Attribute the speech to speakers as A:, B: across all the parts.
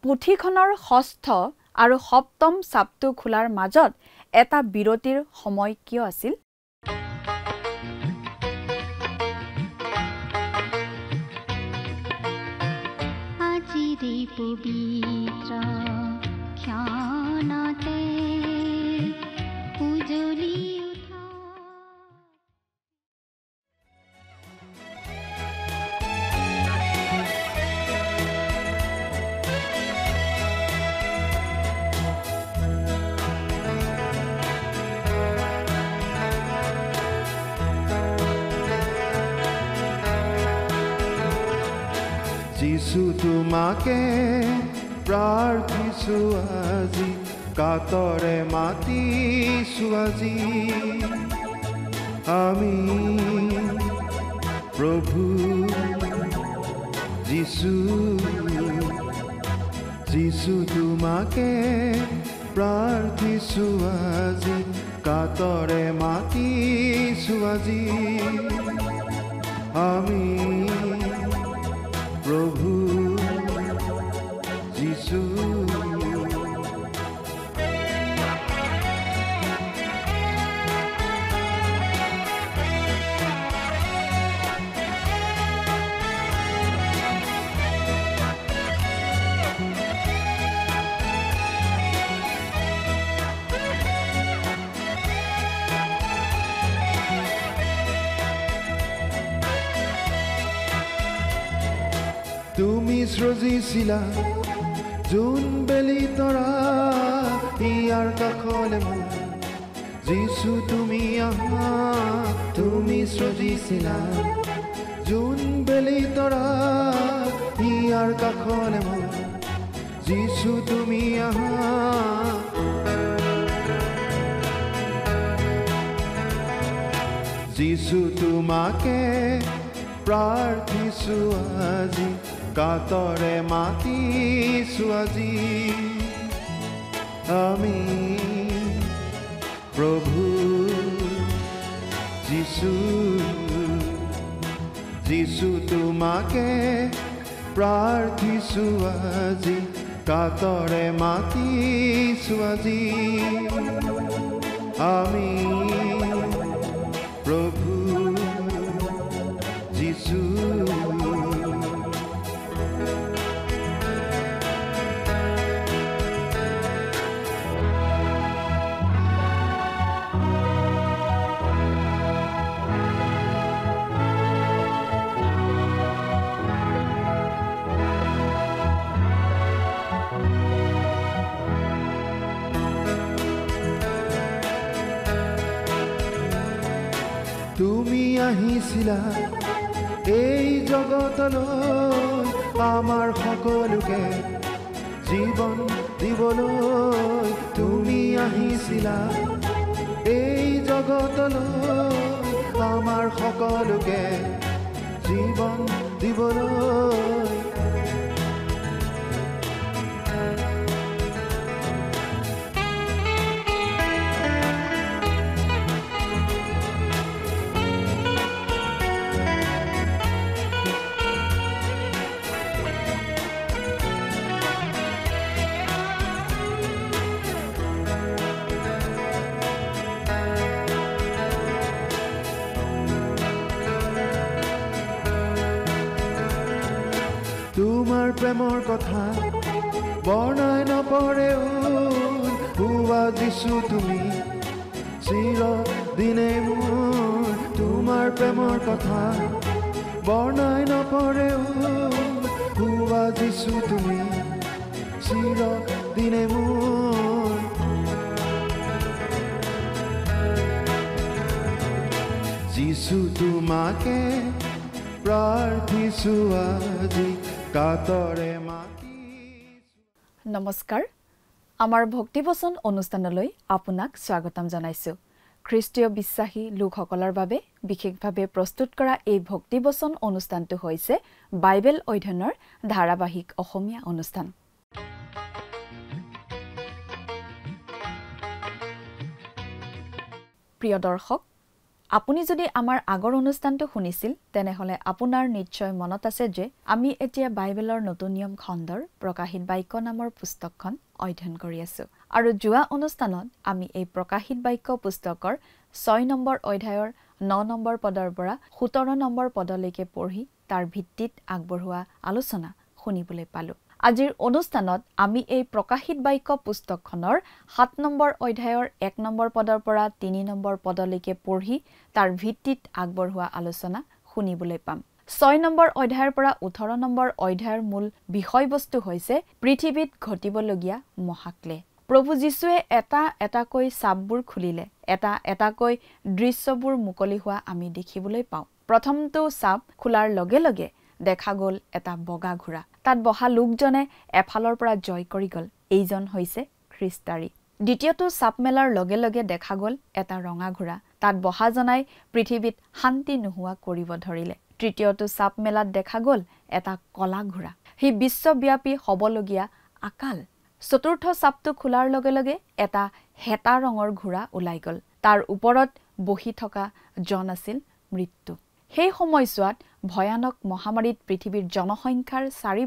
A: পুথিখনৰ ষষ্ঠ আৰু সপ্তম চাপটো খোলাৰ মাজত এটা বিৰতিৰ সময় কিয় আছিল?
B: আজিৰে পবিত্ৰ ক্ষণতে উজলি উঠা
C: যিছু তোমাকে প্ৰাৰ্থিছো আজি, কাতৰে মাতিছো আজি আমি প্ৰভু যিছু। যিছু তোমাকে প্ৰাৰ্থিছো আজি, কাতৰে মাতিছো আজি আমি প্ৰভু যিছু। তুমি সৃজিছিলা যোন বেলি তৰা, ইয়াৰ কাষলে মোৰ যিছু তুমি আহা। তুমি সৃজিছিলা যোন বেলি তৰা, ইয়াৰ কাষলে মোৰ যিছু তুমি আহা। যিছু তোমাকে প্ৰাৰ্থিছো আজি, কাতৰে মাতিছো আজি আমি প্ৰভু যিছু। যিছু তোমাকে প্ৰাৰ্থিছো আজি, কাতৰে মাতিছো আজি আমি প্ৰভু যিছু। তুমি আহিছিলা এই জগতলৈ, আমাৰ সকলোকে জীৱন দিবলৈ। তুমি আহিছিলা এই জগতলৈ, আমাৰ সকলোকে জীৱন দিবলৈ। তোমাৰ প্ৰেমৰ কথা বৰ্ণাই নপৰে, হোৱা যিছু তুমি চিৰদিনে মোৰ। তোমাৰ প্ৰেমৰ কথা বৰ্ণাই নপৰে, হোৱা যিছু তুমি চিৰদিনে মোৰ। যিছু তোমাকে প্ৰাৰ্থিছো আজি, কাতৰে মাতিছো।
A: নমস্কাৰ, আমাৰ ভক্তিবচন অনুষ্ঠানলৈ আপোনাক স্বাগতম জনাইছো। খ্ৰীষ্টীয় বিশ্বাসী লোকসকলৰ বাবে বিশেষভাৱে প্ৰস্তুত কৰা এই ভক্তিবচন অনুষ্ঠানটো হৈছে বাইবেল অধ্যয়নৰ ধাৰাবাহিক অসমীয়া অনুষ্ঠান। প্ৰিয় দৰ্শক, আপুনি যদি আমাৰ আগৰ অনুষ্ঠানটো শুনিছিল তেনেহলে আপোনাৰ নিশ্চয় মনত আছে যে আমি এতিয়া বাইবেলৰ নতুন নিয়ম খণ্ডৰ প্ৰকাশিত বাক্য নামৰ পুস্তকখন অধ্যয়ন কৰি আছো আৰু যোৱা অনুষ্ঠানত আমি এই প্ৰকাশিত বাক্য পুস্তকৰ 6 নম্বৰ অধ্যায়ৰ 9 নম্বৰ পদৰ পৰা 17 নম্বৰ পদলৈকে পঢ়ি তাৰ ভিত্তিত আগবঢ়োৱা আলোচনা শুনিবলৈ পালো আজিৰ অনুষ্ঠানত আমি এই প্ৰকাশিত বাক্য পুস্তকখনৰ 7 নম্বৰ অধ্যায়ৰ 1 নম্বৰ পদৰ পৰা 3 নম্বৰ পদলৈকে পঢ়ি তাৰ ভিত্তিত আগবঢ়োৱা আলোচনা শুনিবলৈ পাম 6 নম্বৰ অধ্যায়ৰ পৰা 18 নম্বৰ অধ্যায়ৰ মূল বিষয়বস্তু হৈছে পৃথিৱীত ঘটিবলগীয়া মহাক্লেশ প্ৰভু যীশুৱে এটা এটাকৈ চাপবোৰ খুলিলে এটা এটাকৈ দৃশ্যবোৰ মুকলি হোৱা আমি দেখিবলৈ পাওঁ প্ৰথমটো চাপ খোলাৰ লগে লগে দেখা গ'ল এটা বগা ঘোঁৰা তাত বহা লোকজনে এফালৰ পৰা জয় কৰি গ'ল এইজন হৈছে খ্ৰীষ্টাৰী দ্বিতীয়টো চাপ মেলাৰ লগে লগে দেখা গ'ল এটা ৰঙা ঘোঁৰা তাত বহা জনাই পৃথিৱীত শান্তি নোহোৱা কৰিব ধৰিলে তৃতীয়টো চাপ মেলাত দেখা গ'ল এটা কলা ঘোঁৰা হি বিশ্বব্যাপী হ'বলগীয়া আকাল চতুৰ্থ চাপটো খোলাৰ লগে লগে এটা হেতা ৰঙৰ ঘোঁৰা ওলাই গ'ল তাৰ ওপৰত বহি থকা জন আছিল মৃত্যু সেই সময়ছোৱাত ভয়ানক মহামাৰীত পৃথিৱীৰ জনসংখ্যাৰ 4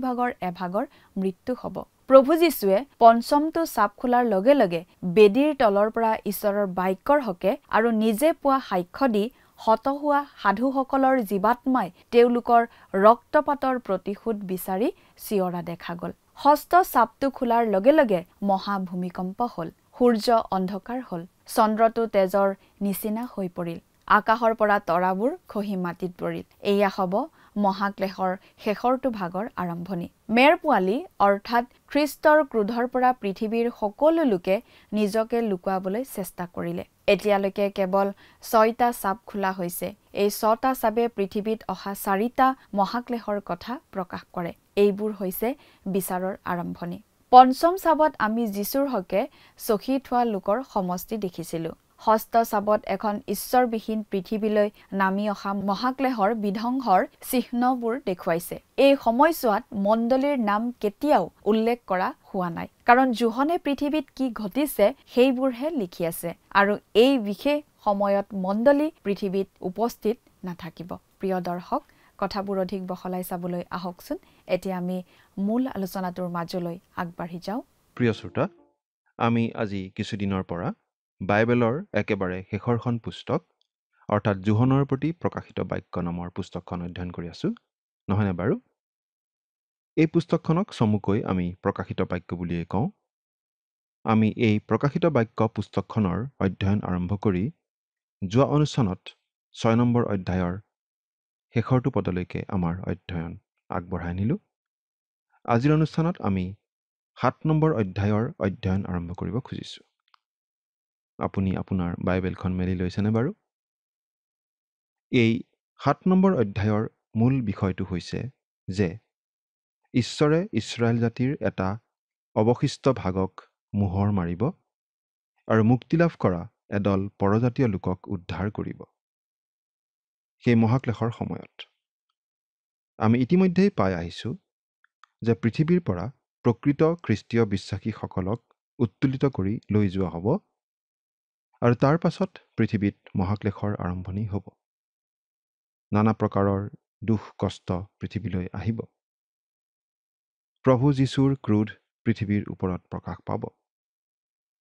A: এভাগৰ মৃত্যু হ'ব প্ৰভু যীশুৱে পঞ্চমটো চাপ খোলাৰ লগে লগে বেদীৰ তলৰ পৰা ঈশ্বৰৰ বাক্যৰ হকে আৰু নিজে পোৱা সাক্ষ্য দি হতহোৱা সাধুসকলৰ জীৱাত্মাই তেওঁলোকৰ ৰক্তপাতৰ প্ৰতিশোধ বিচাৰি চিঞৰা দেখা গ'ল ষষ্ঠ চাপটো খোলাৰ লগে লগে মহা ভূমিকম্প হ'ল সূৰ্য অন্ধকাৰ হ'ল চন্দ্ৰটো তেজৰ নিচিনা হৈ পৰিল আকাশৰ পৰা তৰাবোৰ খহি মাটিত পৰিল এয়া হ'ব মহাক্লেশৰ শেষৰটো ভাগৰ আৰম্ভণি মেৰ পোৱালি অৰ্থাৎ খ্ৰীষ্টৰ ক্ৰোধৰ পৰা পৃথিৱীৰ সকলো লোকে নিজকে লুকুৱাবলৈ চেষ্টা কৰিলে এতিয়ালৈকে কেৱল 6টা চাপ খোলা হৈছে এই 6টা চাপে পৃথিৱীত অহা 4টা মহাক্লেশৰ কথা প্ৰকাশ কৰে এইবোৰ হৈছে বিচাৰৰ আৰম্ভণি পঞ্চম চাপত আমি যীশুৰ হকে চখি থোৱা লোকৰ সমষ্টি দেখিছিলো ষষ্ঠ চাপত এখন ঈশ্বৰবিহীন পৃথিৱীলৈ নামি অহা মহাক্লেশৰ বিধ্বংসৰ চিহ্নবোৰ দেখুৱাইছে এই সময়ছোৱাত মণ্ডলীৰ নাম কেতিয়াও উল্লেখ কৰা হোৱা নাই কাৰণ যোহনে পৃথিৱীত কি ঘটিছে সেইবোৰহে লিখি আছে আৰু এই বিশেষ সময়ত মণ্ডলী পৃথিৱীত উপস্থিত নাথাকিব প্ৰিয় দৰ্শক কথাবোৰ অধিক বহলাই চাবলৈ আহকচোন এতিয়া আমি মূল আলোচনাটোৰ মাজলৈ আগবাঢ়ি যাওঁ
D: প্ৰিয় শ্ৰোতা আমি আজি কিছুদিনৰ পৰা বাইবেলৰ একেবাৰে শেষৰখন পুস্তক অৰ্থাৎ যোহনৰ প্ৰতি প্ৰকাশিত বাক্য নামৰ পুস্তকখন অধ্যয়ন কৰি আছো নহয়নে বাৰু এই পুস্তকখনক চমুকৈ আমি প্ৰকাশিত বাক্য বুলিয়েই কওঁ আমি এই প্ৰকাশিত বাক্য পুস্তকখনৰ অধ্যয়ন আৰম্ভ কৰি যোৱা অনুষ্ঠানত 6 নম্বৰ অধ্যায়ৰ শেষৰটো পদলৈকে আমাৰ অধ্যয়ন আগবঢ়াই নিলো আজিৰ অনুষ্ঠানত আমি 7 নম্বৰ অধ্যায়ৰ অধ্যয়ন আৰম্ভ কৰিব খুজিছো আপুনি আপোনাৰ বাইবেলখন মেলি লৈছেনে বাৰু এই 7 নম্বৰ অধ্যায়ৰ মূল বিষয়টো হৈছে যে ঈশ্বৰে ইছৰাইল জাতিৰ এটা অৱশিষ্ট ভাগক মোহৰ মাৰিব আৰু মুক্তি লাভ কৰা এদল পৰজাতীয় লোকক উদ্ধাৰ কৰিব সেই মহাক্লেশৰ সময়ত আমি ইতিমধ্যেই পাই আহিছো যে পৃথিৱীৰ পৰা প্ৰকৃত খ্ৰীষ্টীয় বিশ্বাসীসকলক উত্তোলিত কৰি লৈ যোৱা হ'ব আৰু তাৰ পাছত পৃথিৱীত মহাক্লেশৰ আৰম্ভণি হ'ব নানা প্ৰকাৰৰ দুখ কষ্ট পৃথিৱীলৈ আহিব প্ৰভু যীশুৰ ক্ৰোধ পৃথিৱীৰ ওপৰত প্ৰকাশ পাব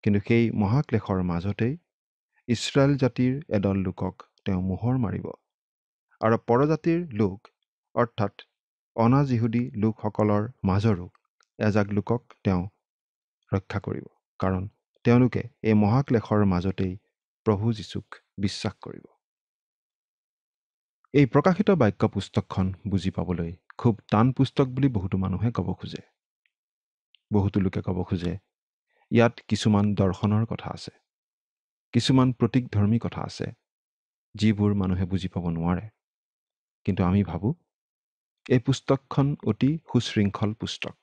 D: কিন্তু সেই মহাক্লেশৰ মাজতেই ইছৰাইল জাতিৰ এদল লোকক তেওঁ মোহৰ মাৰিব আৰু পৰজাতিৰ লোক অৰ্থাৎ অনাজিহুদী লোকসকলৰ মাজৰো এজাক লোকক তেওঁ ৰক্ষা কৰিব কাৰণ তেওঁলোকে এই মহাক্লেশৰ মাজতেই প্ৰভু যীশুক বিশ্বাস কৰিব এই প্ৰকাশিত বাক্য পুস্তকখন বুজি পাবলৈ খুব টান পুস্তক বুলি বহুতো মানুহে ক'ব খোজে বহুতো লোকে ক'ব খোজে ইয়াত কিছুমান দৰ্শনৰ কথা আছে কিছুমান প্ৰতীকধৰ্মী কথা আছে যিবোৰ মানুহে বুজি পাব নোৱাৰে কিন্তু আমি ভাবো এই পুস্তকখন অতি সুশৃংখল পুস্তক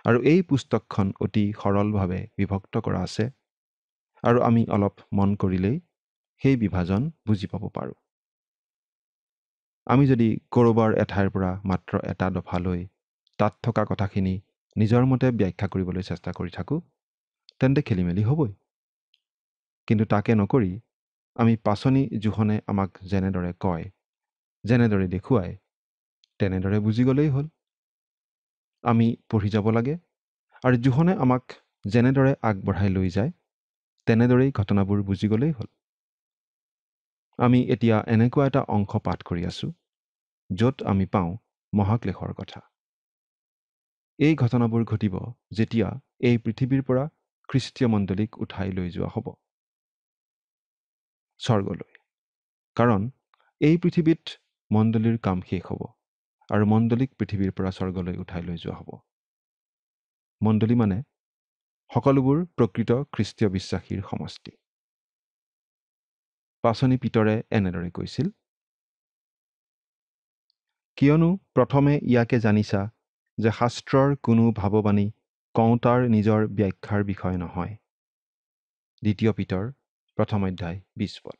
D: আৰু এই পুস্তকখন অতি সৰলভাৱে বিভক্ত কৰা আছে আৰু আমি অলপ মন কৰিলেই সেই বিভাজন বুজি পাব পাৰোঁ আমি যদি ক'ৰবাৰ এঠাইৰ পৰা মাত্ৰ এটা দফা লৈ তাত থকা কথাখিনি নিজৰ মতে ব্যাখ্যা কৰিবলৈ চেষ্টা কৰি থাকোঁ তেন্তে খেলিমেলি হ'বই কিন্তু তাকে নকৰি আমি পাচনি জোহনে আমাক যেনেদৰে কয়, যেনেদৰে দেখুৱায়, তেনেদৰে বুজি গ'লেই হ'ল। আমি পঢ়ি যাব লাগে আৰু জোহনে আমাক যেনেদৰে আগবঢ়াই লৈ যায়, তেনেদৰেই ঘটনাবোৰ বুজি গ'লেই হ'ল। আমি এতিয়া এনেকুৱা এটা অংশ পাঠ কৰি আছোঁ, য'ত আমি পাওঁ মহাক্লেশৰ কথা। এই ঘটনাবোৰ ঘটিব যেতিয়া এই পৃথিৱীৰ পৰা খ্ৰীষ্টীয় মণ্ডলীক উঠাই লৈ যোৱা হ'ব স্বৰ্গলৈ। কাৰণ এই পৃথিৱীত মণ্ডলীৰ কাম শেষ হ'ব আৰু মণ্ডলীক পৃথিৱীৰ পৰা স্বৰ্গলৈ উঠাই লৈ যোৱা হ'ব। মণ্ডলী মানে সকলোবোৰ প্ৰকৃত খ্ৰীষ্টীয় বিশ্বাসীৰ সমষ্টি। পাচনি পিতৰে এনেদৰে কৈছিল, কিয়নো প্ৰথমে ইয়াকে জানিছা যে শাস্ত্ৰৰ কোনো ভাৱবাণী কওঁতাৰ নিজৰ ব্যাখ্যাৰ বিষয় নহয়। দ্বিতীয় পিতৰ 1 অধ্যায় 20 পদ।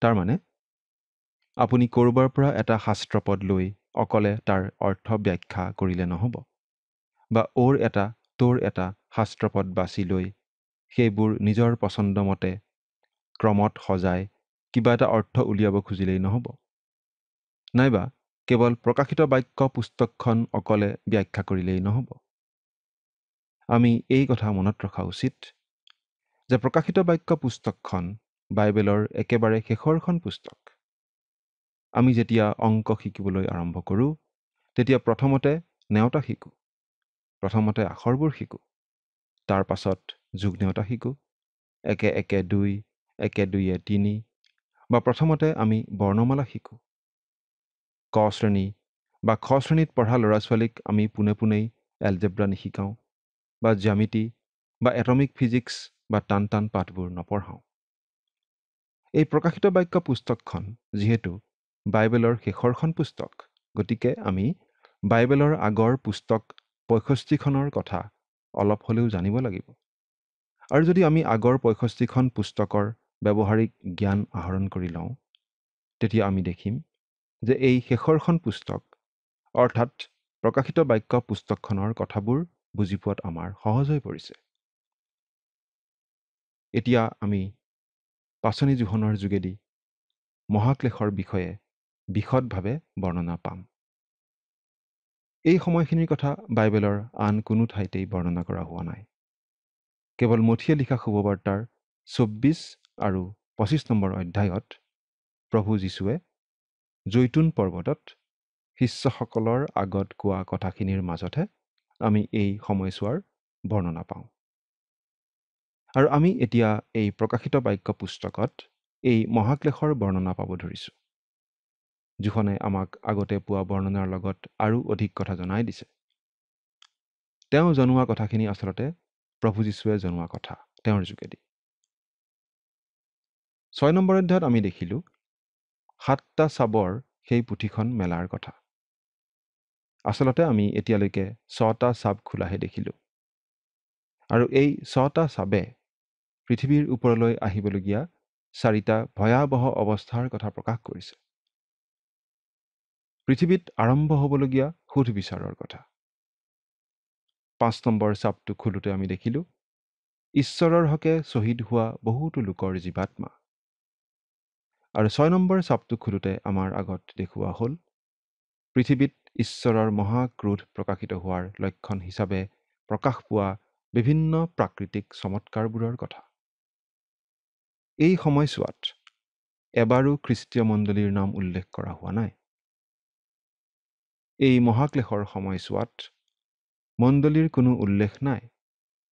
D: তাৰমানে আপুনি ক'ৰবাৰ পৰা এটা শাস্ত্ৰপদ লৈ অকলে তাৰ অৰ্থ ব্যাখ্যা কৰিলে নহ'ব, বা তোৰ এটা শাস্ত্ৰপদ বাছি লৈ সেইবোৰ নিজৰ পচন্দমতে ক্ৰমত সজাই কিবা এটা অৰ্থ উলিয়াব খুজিলেই নহ'ব, নাইবা কেৱল প্ৰকাশিত বাক্য পুস্তকখন অকলে ব্যাখ্যা কৰিলেই নহ'ব। আমি এই কথা মনত ৰখা উচিত যে প্ৰকাশিত বাক্য পুস্তকখন বাইবেলৰ একেবাৰে শেষৰখন পুস্তক। আমি যেতিয়া অংক শিকিবলৈ আৰম্ভ কৰোঁ, তেতিয়া প্ৰথমতে নেওতা শিকোঁ, প্ৰথমতে আখৰবোৰ শিকোঁ, তাৰ পাছত যোগ নেওতা শিকোঁ, 1 1 2, 1 2 3, বা প্ৰথমতে আমি বৰ্ণমালা শিকোঁ। ক শ্ৰেণী বা খ শ্ৰেণীত পঢ়া ল'ৰা ছোৱালীক আমি পোনে পোনেই এলজেব্ৰা নিশিকাওঁ, বা জ্যামিতি বা এটমিক ফিজিক্স বা টান টান পাঠবোৰ নপঢ়াওঁ। এই প্ৰকাশিত বাক্য পুস্তকখন যিহেতু বাইবেলৰ শেষৰখন পুস্তক, গতিকে আমি বাইবেলৰ আগৰ পুস্তক 65খনৰ কথা অলপ হ'লেও জানিব লাগিব। আৰু যদি আমি আগৰ 65খন পুস্তকৰ ব্যৱহাৰিক জ্ঞান আহৰণ কৰি লওঁ, তেতিয়া আমি দেখিম যে এই শেষৰখন পুস্তক অৰ্থাৎ প্ৰকাশিত বাক্য পুস্তকখনৰ কথাবোৰ বুজি পোৱাত আমাৰ সহজ হৈ পৰিছে। এতিয়া আমি পাচনি জোহনৰ যোগেদি মহাক্লেশৰ বিষয়ে বিশদভাৱে বৰ্ণনা পাম। এই সময়খিনিৰ কথা বাইবেলৰ আন কোনো ঠাইতেই বৰ্ণনা কৰা হোৱা নাই। কেৱল মথিয়ে লিখা শুভবাৰ্তাৰ 24 আৰু 25 নম্বৰ অধ্যায়ত প্ৰভু যীশুৱে জৈতুন পৰ্বতত শিষ্যসকলৰ আগত কোৱা কথাখিনিৰ মাজতহে আমি এই সময়ছোৱাৰ বৰ্ণনা পাওঁ। আৰু আমি এতিয়া এই প্ৰকাশিত বাক্য পুস্তকত এই মহাক্লেশৰ বৰ্ণনা পাব ধৰিছোঁ। যিখনে আমাক আগতে পোৱা বৰ্ণনাৰ লগত আৰু অধিক কথা জনাই দিছে। তেওঁ জনোৱা কথাখিনি আচলতে প্ৰভু যীশুৱে জনোৱা কথা তেওঁৰ যোগেদি। 6 নম্বৰ অধ্যায়ত আমি দেখিলোঁ 7টা চাবৰ সেই পুথিখন মেলাৰ কথা। আচলতে আমি এতিয়ালৈকে 6টা চাব খোলাহে দেখিলোঁ। আৰু এই 6টা চাবে পৃথিৱীৰ ওপৰলৈ আহিবলগীয়া 4টা ভয়াৱহ অৱস্থাৰ কথা প্ৰকাশ কৰিছে। পৃথিৱীত আৰম্ভ হ'বলগীয়া সুধবিচাৰৰ কথা। 5 নম্বৰ চাপটো খোলোতে আমি দেখিলোঁ ঈশ্বৰৰ হকে শ্বহীদ হোৱা বহুতো লোকৰ জীৱাত্মা। আৰু 6 নম্বৰ চাপটো খোলোতে আমাৰ আগত দেখুওৱা হ'ল পৃথিৱীত ঈশ্বৰৰ মহাক্ৰোধ প্ৰকাশিত হোৱাৰ লক্ষণ হিচাপে প্ৰকাশ পোৱা বিভিন্ন প্ৰাকৃতিক চমৎকাৰবোৰৰ কথা। এই সময়ছোৱাত এবাৰো খ্ৰীষ্টীয় মণ্ডলীৰ নাম উল্লেখ কৰা হোৱা নাই। এই মহাক্লেশৰ সময়ছোৱাত মণ্ডলীৰ কোনো উল্লেখ নাই।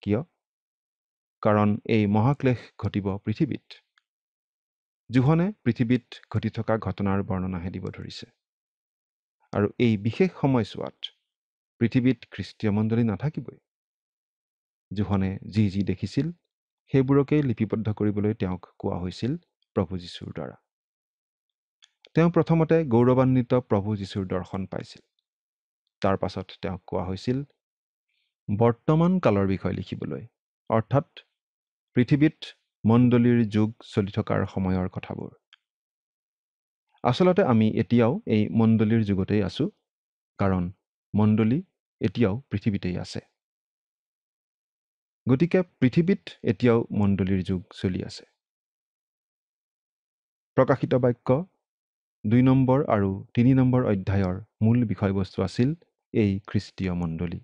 D: কিয়? কাৰণ এই মহাক্লেশ ঘটিব পৃথিৱীত। জোহনে পৃথিৱীত ঘটি থকা ঘটনাৰ বৰ্ণনাহে দিব ধৰিছে। আৰু এই বিশেষ সময়ছোৱাত পৃথিৱীত খ্ৰীষ্টীয় মণ্ডলী নাথাকিবই। জোহনে যি যি দেখিছিল সেইবোৰকেই লিপিবদ্ধ কৰিবলৈ তেওঁক কোৱা হৈছিল প্ৰভু যীশুৰ দ্বাৰা। তেওঁ প্ৰথমতে গৌৰৱান্বিত প্ৰভু যীশুৰ দৰ্শন পাইছিল। তাৰ পাছত তেওঁক কোৱা হৈছিল বৰ্তমান কালৰ বিষয়ে লিখিবলৈ, অৰ্থাৎ পৃথিৱীত মণ্ডলীৰ যুগ চলি থকাৰ সময়ৰ কথাবোৰ। আচলতে আমি এতিয়াও এই মণ্ডলীৰ যুগতেই আছোঁ, কাৰণ মণ্ডলী এতিয়াও পৃথিৱীতেই আছে। গতিকে পৃথিৱীত এতিয়াও মণ্ডলীৰ যুগ চলি আছে। প্ৰকাশিত বাক্য 2 নম্বৰ আৰু 3 নম্বৰ অধ্যায়ৰ মূল বিষয়বস্তু আছিল এই খ্ৰীষ্টীয় মণ্ডলী।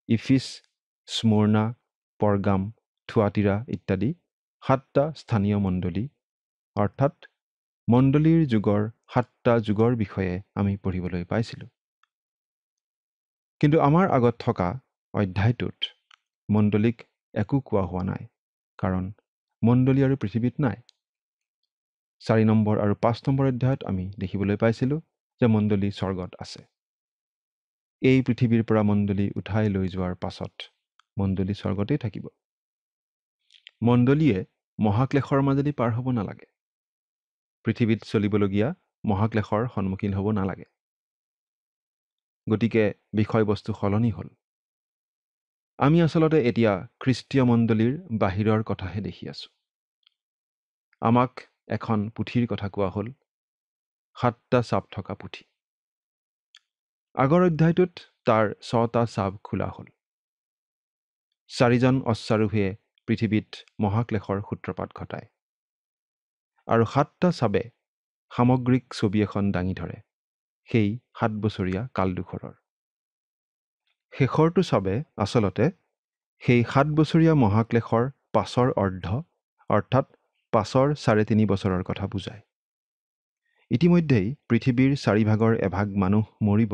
D: ইফিছ, স্মৰ্ণা, পৰগাম, থুৱাতিৰা ইত্যাদি 7টা স্থানীয় মণ্ডলী, অৰ্থাৎ মণ্ডলীৰ যুগৰ 7টা যুগৰ বিষয়ে আমি পঢ়িবলৈ পাইছিলোঁ। কিন্তু আমাৰ আগত থকা অধ্যায়টোত মণ্ডলীক একো কোৱা হোৱা নাই, কাৰণ মণ্ডলী আৰু পৃথিৱীত নাই। 4 নম্বৰ আৰু 5 নম্বৰ অধ্যায়ত আমি দেখিবলৈ পাইছিলোঁ যে মণ্ডলী স্বৰ্গত আছে। এই পৃথিৱীৰ পৰা মণ্ডলী উঠাই লৈ যোৱাৰ পাছত মণ্ডলী স্বৰ্গতেই থাকিব। মণ্ডলীয়ে মহাক্লেশৰ মাজেদি পাৰ হ'ব নালাগে। পৃথিৱীত চলিবলগীয়া মহাক্লেশৰ সন্মুখীন হ'ব নালাগে। গতিকে বিষয়বস্তু সলনি হ'ল। আমি আচলতে এতিয়া খ্ৰীষ্টীয় মণ্ডলীৰ বাহিৰৰ কথাহে দেখি আছোঁ। আমাক এখন পুথিৰ কথা কোৱা হ'ল, 7টা চাপ থকা পুথি। আগৰ অধ্যায়টোত তাৰ 6টা চাপ খোলা হ'ল। 4জন অশ্বাৰোহীয়ে পৃথিৱীত মহাক্লেশৰ সূত্ৰপাত ঘটায় আৰু 7টা চাবে সামগ্ৰিক ছবি এখন দাঙি ধৰে সেই 7 বছৰীয়া কালদোখৰৰ। শেষৰটো চাবে আচলতে সেই 7 বছৰীয়া মহাক্লেশৰ পাছৰ অৰ্ধ, অৰ্থাৎ পাছৰ 3.5 বছৰৰ কথা বুজায়। ইতিমধ্যেই পৃথিৱীৰ 4 ভাগৰ এভাগ মানুহ মৰিব।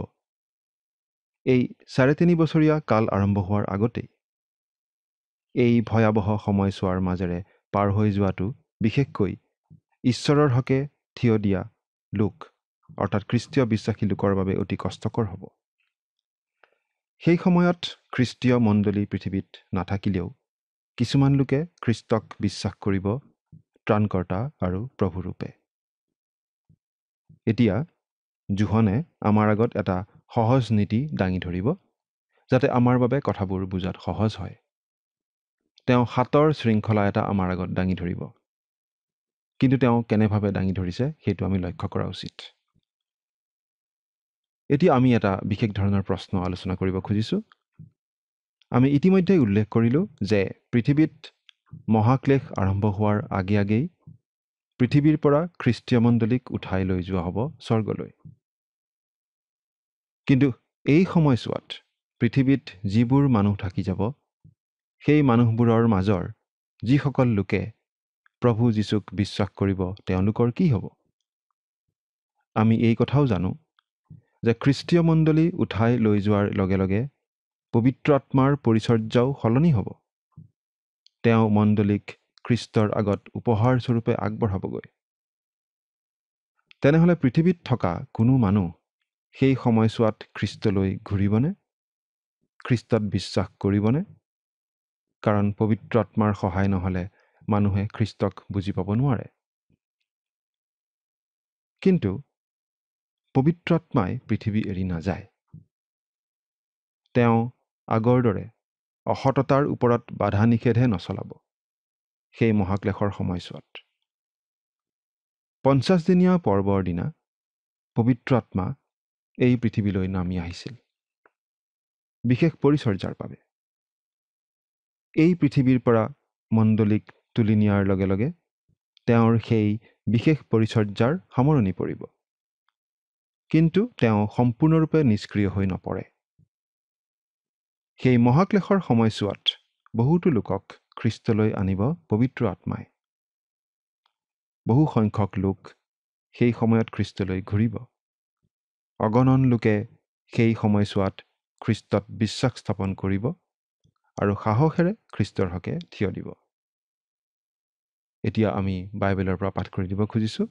D: এই 3.5 বছৰীয়া কাল আৰম্ভ হোৱাৰ আগতেই এই ভয়াৱহ সময়ছোৱাৰ মাজেৰে পাৰ হৈ যোৱাটো বিশেষকৈ ঈশ্বৰৰ হকে থিয় দিয়া লোক, অৰ্থাৎ খ্ৰীষ্টীয় বিশ্বাসী লোকৰ বাবে অতি কষ্টকৰ হ'ব। সেই সময়ত খ্ৰীষ্টীয় মণ্ডলী পৃথিৱীত নাথাকিলেও কিছুমান লোকে খ্ৰীষ্টক বিশ্বাস কৰিব ত্ৰাণকৰ্তা আৰু প্ৰভুৰূপে। এতিয়া জোহনে আমাৰ আগত এটা সহজ নীতি দাঙি ধৰিব, যাতে আমাৰ বাবে কথাবোৰ বুজাত সহজ হয়। তেওঁ 7ৰ শৃংখলা এটা আমাৰ আগত দাঙি ধৰিব, কিন্তু তেওঁ কেনেভাৱে দাঙি ধৰিছে সেইটো আমি লক্ষ্য কৰা উচিত। এতিয়া আমি এটা বিশেষ ধৰণৰ প্ৰশ্ন আলোচনা কৰিব খুজিছোঁ। আমি ইতিমধ্যে উল্লেখ কৰিলোঁ যে পৃথিৱীত মহাক্লেশ আৰম্ভ হোৱাৰ আগেয়ে পৃথিৱীৰ পৰা খ্ৰীষ্টীয় মণ্ডলীক উঠাই লৈ যোৱা হ'ব স্বৰ্গলৈ। কিন্তু এই সময়ছোৱাত পৃথিৱীত যিবোৰ মানুহ থাকি যাব, সেই মানুহবোৰৰ মাজৰ যিসকল লোকে প্ৰভু যীশুক বিশ্বাস কৰিব, তেওঁলোকৰ কি হ'ব? আমি এই কথাও জানো যে খ্ৰীষ্টীয় মণ্ডলী উঠাই লৈ যোৱাৰ লগে লগে পবিত্ৰ আত্মাৰ পৰিচৰ্যাও সলনি হ'ব। তেওঁ মণ্ডলীক খ্ৰীষ্টৰ আগত উপহাৰ স্বৰূপে আগবঢ়াবগৈ। তেনেহ'লে পৃথিৱীত থকা কোনো মানুহ সেই সময়ছোৱাত খ্ৰীষ্টলৈ ঘূৰিবনে? খ্ৰীষ্টত বিশ্বাস কৰিবনে? কাৰণ পবিত্ৰ আত্মাৰ সহায় নহ'লে মানুহে খ্ৰীষ্টক বুজি পাব নোৱাৰে। কিন্তু পবিত্ৰ আত্মাই পৃথিৱী এৰি নাযায়। তেওঁ আগৰ দৰে অসততাৰ ওপৰত বাধা নিষেধে নচলাব সেই মহাক্লেশৰ সময়ছোৱাত। 50 দিনীয়া পৰ্বৰ দিনা পবিত্ৰ আত্মা এই পৃথিৱীলৈ নামি আহিছিল বিশেষ পৰিচৰ্যাৰ বাবে। এই পৃথিৱীৰ পৰা মণ্ডলীক তুলি নিয়াৰ লগে লগে তেওঁৰ সেই বিশেষ পৰিচৰ্যাৰ সামৰণি পৰিব। কিন্তু তেওঁ সম্পূৰ্ণৰূপে নিষ্ক্ৰিয় হৈ নপৰে। সেই মহাক্লেশৰ সময়ছোৱাত বহুতো লোকক খ্ৰীষ্টলৈ আনিব পবিত্ৰ আত্মাই। বহু সংখ্যক লোক সেই সময়ত খ্ৰীষ্টলৈ ঘূৰিব। অগণন লোকে সেই সময়ছোৱাত খ্ৰীষ্টত বিশ্বাস স্থাপন কৰিব আৰু সাহসেৰে খ্ৰীষ্টৰ হকে থিয় দিব। এতিয়া আমি বাইবেলৰ পৰা পাঠ কৰি দিব খুজিছোঁ।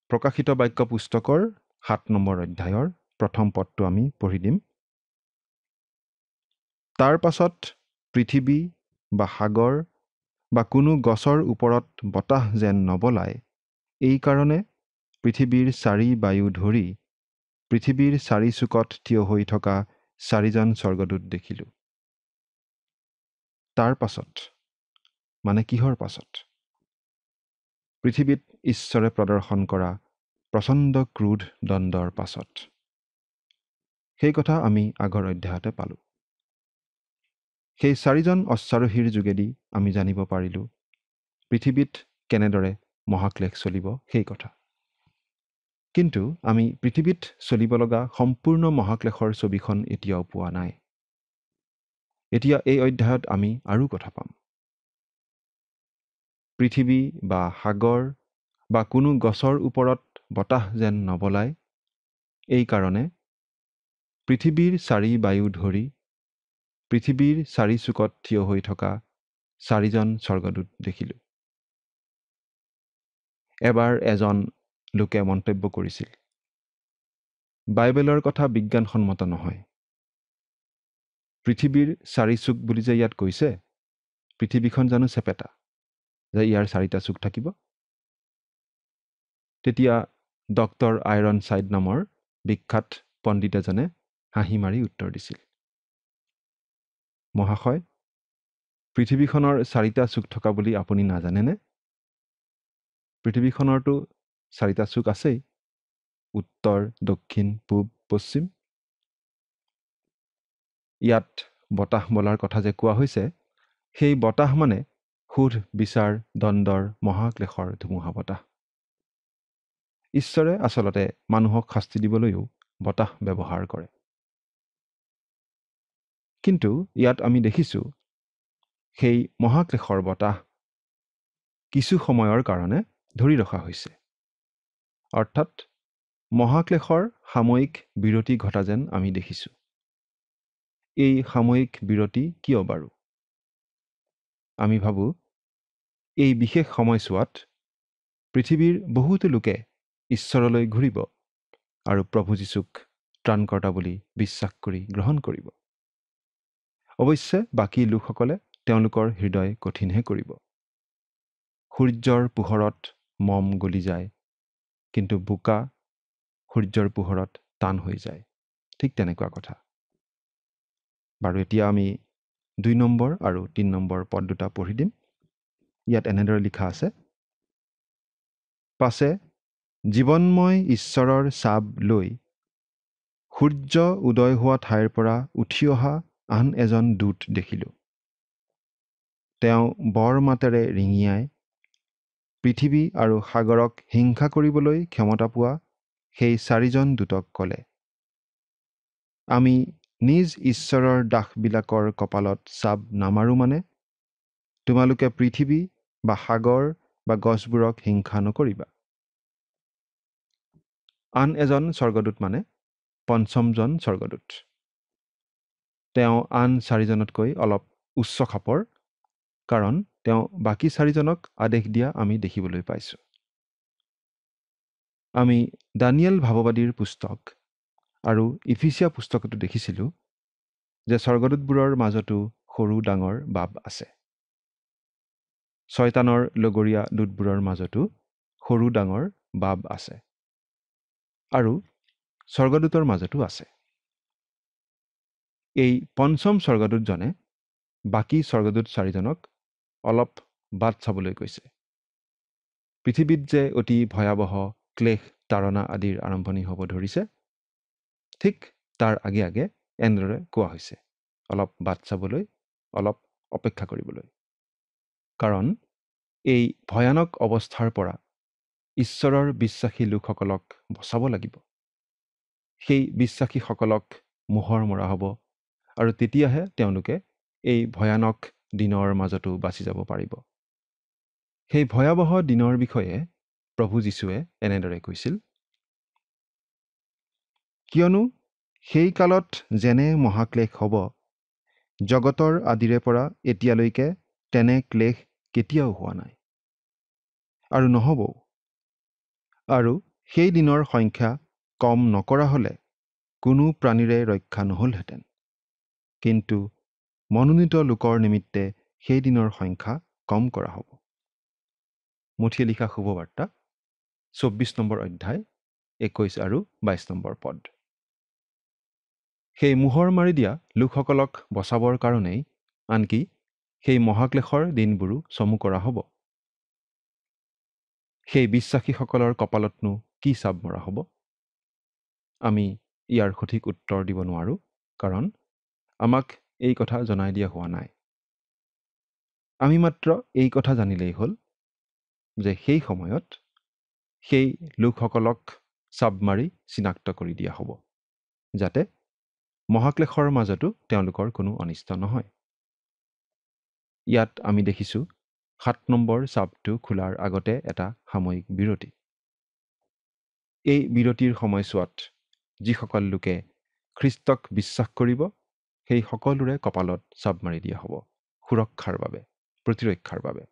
D: প্ৰকাশিত বাক্য পুস্তকৰ 7 নম্বৰ অধ্যায়ৰ প্ৰথম পদটো আমি পঢ়ি দিম। তাৰ পাছত পৃথিৱী বা সাগৰ বা কোনো গছৰ ওপৰত বতাহ যেন নবলায়, এই কাৰণে পৃথিৱীৰ 4 বায়ু ধৰি পৃথিৱীৰ 4 চুকত থিয় হৈ থকা 4জন স্বৰ্গদূত দেখিলোঁ। তাৰ পাছত মানে কিহৰ পাছত? পৃথিৱীত ঈশ্বৰে প্ৰদৰ্শন কৰা প্ৰচণ্ড ক্ৰোধ দণ্ডৰ পাছত। সেই কথা আমি আগৰ অধ্যায়তে পালোঁ। সেই 4জন অশ্বাৰোহীৰ যোগেদি আমি জানিব পাৰিলোঁ পৃথিৱীত কেনেদৰে মহাক্লেশ চলিব সেই কথা। কিন্তু আমি পৃথিৱীত চলিব লগা সম্পূৰ্ণ মহাক্লেশৰ ছবিখন এতিয়াও পোৱা নাই। এতিয়া এই অধ্যায়ত আমি আৰু কথা পাম। পৃথিৱী বা সাগৰ বা কোনো গছৰ ওপৰত বতাহ যেন নবলায়, এই কাৰণে পৃথিৱীৰ চাৰি বায়ু ধৰি পৃথিৱীৰ চাৰি চুকত থিয় হৈ থকা চাৰিজন স্বৰ্গদূত দেখিলোঁ। এবাৰ এজন লোকে মন্তব্য কৰিছিল, বাইবেলৰ কথা বিজ্ঞানসন্মত নহয়। পৃথিৱীৰ চাৰি চুক বুলি যে ইয়াত কৈছে, পৃথিৱীখন জানো চেপেটা যে ইয়াৰ চাৰিটা চুক থাকিব? তেতিয়া ডক্টৰ আইৰন চাইড নামৰ বিখ্যাত পণ্ডিত এজনে হাঁহি মাৰি উত্তৰ দিছিল, মহাশয়, পৃথিৱীখনৰ চাৰিটা চুক থকা বুলি আপুনি নাজানেনে? পৃথিৱীখনৰতো চাৰিটা চুক আছেই, উত্তৰ, দক্ষিণ, পূব, পশ্চিম। ইয়াত বতাহ বলাৰ কথা যে কোৱা হৈছে, সেই বতাহ মানে সুধ বিচাৰ দ্বন্দ্বৰ মহাক্লেশৰ ধুমুহা বতাহ। ঈশ্বৰে আচলতে মানুহক শাস্তি দিবলৈও বতাহ ব্যৱহাৰ কৰে। কিন্তু ইয়াত আমি দেখিছোঁ সেই মহাক্লেশৰ বতাহ কিছু সময়ৰ কাৰণে ধৰি ৰখা হৈছে। অৰ্থাৎ মহাক্লেশৰ সাময়িক বিৰতি ঘটা যেন আমি দেখিছোঁ। এই সাময়িক বিৰতি কিয় বাৰু? আমি ভাবোঁ এই বিশেষ সময়ছোৱাত পৃথিৱীৰ বহুতো লোকে ঈশ্বৰলৈ ঘূৰিব আৰু প্ৰভু যীশুক ত্ৰাণকৰ্তা বুলি বিশ্বাস কৰি গ্ৰহণ কৰিব। অৱশ্যে বাকী লোকসকলে তেওঁলোকৰ হৃদয় কঠিনহে কৰিব। সূৰ্যৰ পোহৰত মম গলি যায়, কিন্তু বোকা সূৰ্যৰ পোহৰত টান হৈ যায়। ঠিক তেনেকুৱা কথা। বাৰু এতিয়া আমি 2 নম্বৰ আৰু 3 নম্বৰ পদ দুটা পঢ়ি দিম। ইয়াত এনেদৰে লিখা আছে, পাছে জীৱনময় ঈশ্বৰৰ চাব লৈ সূৰ্য উদয় হোৱা ঠাইৰ পৰা উঠি অহা আন এজন দূত দেখিলোঁ। তেওঁ বৰ মাতেৰে ৰিঙিয়াই পৃথিৱী আৰু সাগৰক হিংসা কৰিবলৈ ক্ষমতা পোৱা সেই চাৰিজন দূতক ক'লে, আমি নিজ ঈশ্বৰৰ দাসবিলাকৰ কপালত চাব নামাৰো মানে তোমালোকে পৃথিৱী বা সাগৰ বা গছবোৰক হিংসা নকৰিবা। আন এজন স্বৰ্গদূত মানে পঞ্চমজন স্বৰ্গদূত। তেওঁ আন চাৰিজনতকৈ অলপ উচ্চ খাপৰ, কাৰণ তেওঁ বাকী চাৰিজনক আদেশ দিয়া আমি দেখিবলৈ পাইছোঁ। আমি দানিয়েল ভাৱবাদীৰ পুস্তক আৰু ইফিচিয়া পুস্তকতো দেখিছিলোঁ যে স্বৰ্গদূতবোৰৰ মাজতো সৰু ডাঙৰ বাব আছে। শয়তানৰ লগৰীয়া দূতবোৰৰ মাজতো সৰু ডাঙৰ বাব আছে আৰু স্বৰ্গদূতৰ মাজতো আছে। এই পঞ্চম স্বৰ্গদূতজনে বাকী স্বৰ্গদূত চাৰিজনক অলপ বাট চাবলৈ কৈছে। পৃথিৱীত যে অতি ভয়াৱহ ক্লেশ তাৰণা আদিৰ আৰম্ভণি হ'ব ধৰিছে, ঠিক তাৰ আগে আগে এনেদৰে কোৱা হৈছে, অলপ বাট চাবলৈ, অলপ অপেক্ষা কৰিবলৈ। কাৰণ এই ভয়ানক অৱস্থাৰ পৰা ঈশ্বৰৰ বিশ্বাসী লোকসকলক বচাব লাগিব। সেই বিশ্বাসীসকলক মোহৰ মৰা হ'ব আৰু তেতিয়াহে তেওঁলোকে এই ভয়ানক দিনৰ মাজতো বাচি যাব পাৰিব। সেই ভয়াৱহ দিনৰ বিষয়ে প্ৰভু যীশুৱে এনেদৰে কৈছিল, কিয়নো সেই কালত যেনে মহাক্লেশ হ'ব, জগতৰ আদিৰে পৰা এতিয়ালৈকে তেনে ক্লেশ কেতিয়াও হোৱা নাই আৰু নহ'বও। আৰু সেই দিনৰ সংখ্যা কম নকৰা হ'লে কোনো প্ৰাণীৰে ৰক্ষা নহ'লহেঁতেন। কিন্তু মনোনীত লোকৰ নিমিত্তে সেই দিনৰ সংখ্যা কম কৰা হ'ব। মুঠিয়ে লিখা শুভবাৰ্তা 24 নম্বৰ অধ্যায় 21 আৰু 22 নম্বৰ পদ। সেই মোহৰ মাৰি দিয়া লোকসকলক বচাবৰ কাৰণেই আনকি সেই মহাক্লেশৰ দিনবোৰো চমু কৰা হ'ব। সেই বিশ্বাসীসকলৰ কপালতনো কি চাপ মৰা হ'ব? আমি ইয়াৰ সঠিক উত্তৰ দিব নোৱাৰোঁ, কাৰণ আমাক এই কথা জনাই দিয়া হোৱা নাই। আমি মাত্ৰ এই কথা জানিলেই হ'ল যে সেই সময়ত সেই লোকসকলক চাব মাৰি চিনাক্ত কৰি দিয়া হ'ব, যাতে মহাক্লেশৰ মাজতো তেওঁলোকৰ কোনো অনিষ্ট নহয়। ইয়াত আমি দেখিছোঁ 7 নম্বৰ চাবটো খোলাৰ আগতে এটা সাময়িক বিৰতি। এই বিৰতিৰ সময়ছোৱাত যিসকল লোকে খ্ৰীষ্টক বিশ্বাস কৰিব, সেই সকলোৰে কপালত চাব মাৰি দিয়া হ'ব, সুৰক্ষাৰ বাবে, প্ৰতিৰক্ষাৰ বাবে।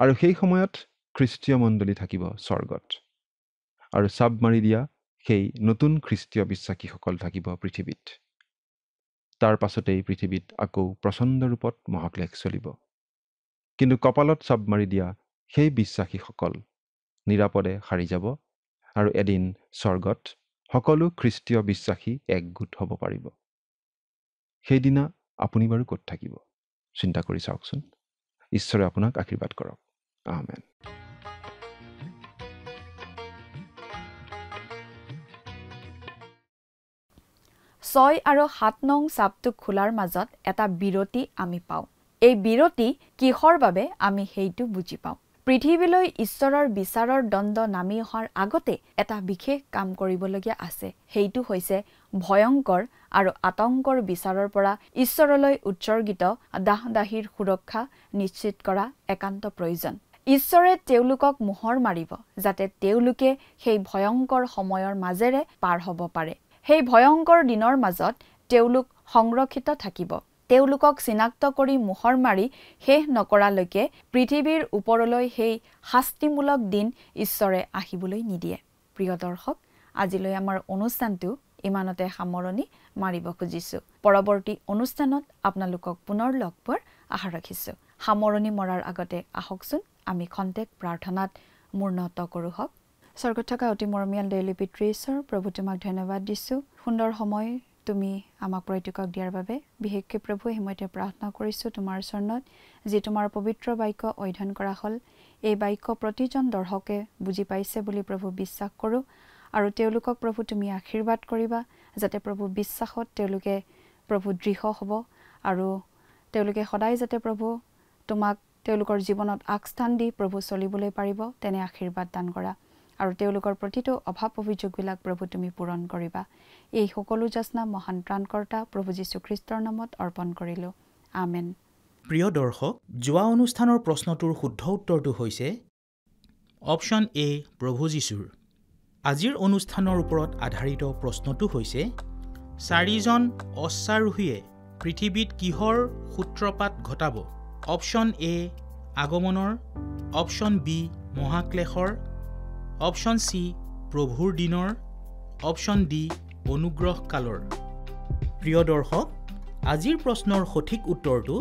D: আৰু সেই সময়ত খ্ৰীষ্টীয় মণ্ডলী থাকিব স্বৰ্গত, আৰু চাব মাৰি দিয়া সেই নতুন খ্ৰীষ্টীয় বিশ্বাসীসকল থাকিব পৃথিৱীত। তাৰ পাছতেই পৃথিৱীত আকৌ প্ৰচণ্ড ৰূপত মহাক্লেশ চলিব। কিন্তু কপালত চাব মাৰি দিয়া সেই বিশ্বাসীসকল নিৰাপদে সাৰি যাব, আৰু এদিন স্বৰ্গত সকলো খ্ৰীষ্টীয় বিশ্বাসী একগোট হ'ব পাৰিব। সেইদিনা আপুনি বাৰু ক'ত থাকিব? চিন্তা কৰি চাওকচোন। ঈশ্বৰে আপোনাক আশীৰ্বাদ কৰক। আমেন।
A: 6 আৰু 7 নং চাবটো খোলাৰ মাজত এটা বিৰতি আমি পাওঁ। এই বিৰতি কিহৰ বাবে আমি সেইটো বুজি পাওঁ। পৃথিৱীলৈ ঈশ্বৰৰ বিচাৰৰ দণ্ড নামি অহাৰ আগতে এটা বিশেষ কাম কৰিবলগীয়া আছে। সেইটো হৈছে ভয়ংকৰ আৰু আতংকৰ বিচাৰৰ পৰা ঈশ্বৰলৈ উৎসৰ্গিত দাহ-দাহীৰ সুৰক্ষা নিশ্চিত কৰা একান্ত প্ৰয়োজন। ঈশ্বৰে তেওঁলোকক মোহৰ মাৰিব, যাতে তেওঁলোকে সেই ভয়ংকৰ সময়ৰ মাজেৰে পাৰ হ'ব পাৰে। সেই ভয়ংকৰ দিনৰ মাজত তেওঁলোক সংৰক্ষিত থাকিব। তেওঁলোকক চিনাক্ত কৰি মোহৰ মাৰি শেষ নকৰালৈকে পৃথিৱীৰ ওপৰলৈ সেই শাস্তিমূলক দিন ঈশ্বৰে আহিবলৈ নিদিয়ে। প্ৰিয় দৰ্শক, আজিলৈ আমাৰ অনুষ্ঠানটো ইমানতে সামৰণি মাৰিব খুজিছোঁ। পৰৱৰ্তী অনুষ্ঠানত আপোনালোকক পুনৰ লগ পোৱাৰ আশা ৰাখিছোঁ। সামৰণি মৰাৰ আগতে আহকচোন আমি খন্তেক প্ৰাৰ্থনাত মূৰ্ণত কৰোঁ হওক। স্বৰ্গত থকা অতি মৰমীয়াল দয়ালু পিতৃ ঈশ্বৰ, প্ৰভু তোমাক ধন্যবাদ দিছোঁ। সুন্দৰ সময় তুমি আমাক প্ৰত্যেকক দিয়াৰ বাবে। বিশেষকৈ প্ৰভু সময়তে প্ৰাৰ্থনা কৰিছোঁ তোমাৰ চৰণত, যি তোমাৰ পবিত্ৰ বাক্য অধ্যয়ন কৰা হ'ল, এই বাক্য প্ৰতিজন দৰ্শকে বুজি পাইছে বুলি প্ৰভু বিশ্বাস কৰোঁ। আৰু তেওঁলোকক প্ৰভু তুমি আশীৰ্বাদ কৰিবা, যাতে প্ৰভু বিশ্বাসত তেওঁলোকে প্ৰভু দৃঢ় হ'ব, আৰু তেওঁলোকে সদায় যাতে প্ৰভু তোমাক তেওঁলোকৰ জীৱনত আগস্থান দি প্ৰভু চলিবলৈ পাৰিব, তেনে আশীৰ্বাদ দান কৰা। আৰু তেওঁলোকৰ প্ৰতিটো অভাৱ অভিযোগবিলাক প্ৰভু তুমি পূৰণ কৰিবা। এই সকলো যাচনা মহান ত্ৰাণকৰ্তা প্ৰভু যীশুখ্ৰীষ্টৰ নামত অৰ্পণ কৰিলোঁ। আমেন।
E: প্ৰিয় দৰ্শক, যোৱা অনুষ্ঠানৰ প্ৰশ্নটোৰ শুদ্ধ উত্তৰটো হৈছে অপশ্যন এ, প্ৰভু যীশুৰ। আজিৰ অনুষ্ঠানৰ ওপৰত আধাৰিত প্ৰশ্নটো হৈছে 4জন অশ্বাৰোহীয়ে পৃথিৱীত কিহৰ সূত্ৰপাত ঘটাব? অপশ্যন এ, আগমনৰ, অপশ্যন বি, মহাক্লেশৰ, অপশ্যন চি, প্ৰভুৰ দিনৰ, অপশ্যন ডি, অনুগ্ৰহ কালৰ। প্ৰিয় দৰ্শক, আজিৰ প্ৰশ্নৰ সঠিক উত্তৰটো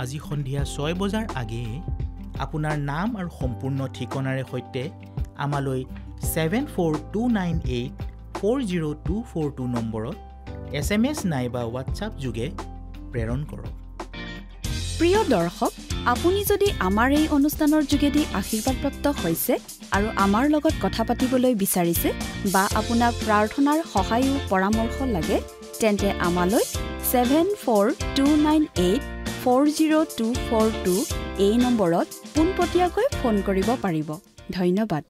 E: আজি সন্ধিয়া 6 বজাৰ আগেয়ে আপোনাৰ নাম আৰু সম্পূৰ্ণ ঠিকনাৰে সৈতে আমালৈ 7429840242 নম্বৰত SMS নাইবা হোৱাটছআপ যোগে প্ৰেৰণ কৰক।
A: প্ৰিয় দৰ্শক, আপুনি যদি আমাৰ এই অনুষ্ঠানৰ যোগেদি আশীৰ্বাদপ্ৰাপ্ত হৈছে আৰু আমাৰ লগত কথা পাতিবলৈ বিচাৰিছে বা আপোনাক প্ৰাৰ্থনাৰ সহায়ো পৰামৰ্শ লাগে, তেন্তে আমালৈ 7429840242 এই নম্বৰত পোনপটীয়াকৈ ফোন কৰিব পাৰিব। ধন্যবাদ।